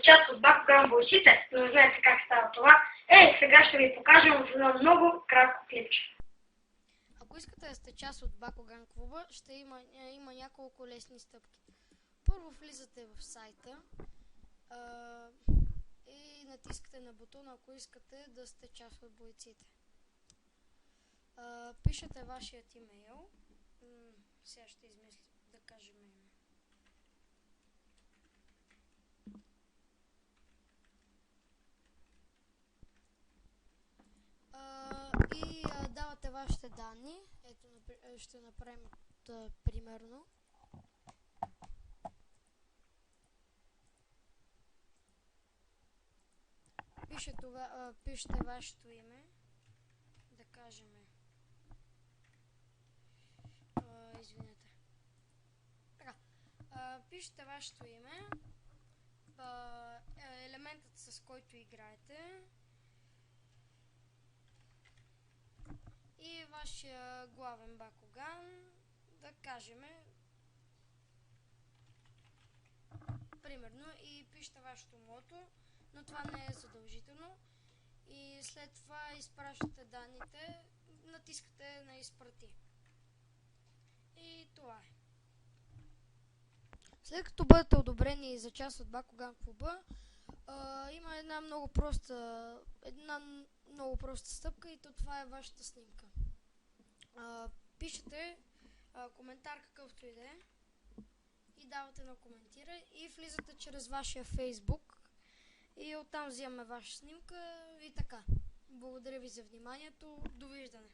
част от Бакуган бойците, но не знаете как става това, сега ще ви покажем в едно много кратко клипче. Ако искате да сте част от Бакуган клуба, ще има няколко лесни стъпки. Първо влизате в сайта и натискате на бутона, ако искате да сте част от бойците. Пишете вашият имейл. Сега ще измисля да кажем име. И давате вашите данни. Ето, ще направим примерно. Пишете вашето име. Да кажем. Извинете. Така. Пишете вашето име. Елементът, с който играете. И вашия главен Бакуган, да кажем, примерно, и пишете вашето мото, но това не е задължително. И след това изпращате данните, натискате на изпрати. И това е. След като бъдете одобрени за част от Бакуган клуба, има една много проста стъпка и това е вашата снимка. Пишете коментар какъвто и да е и давате на коментира и влизате чрез вашия Facebook и оттам взимаме ваша снимка и така. Благодаря ви за вниманието. Довиждане!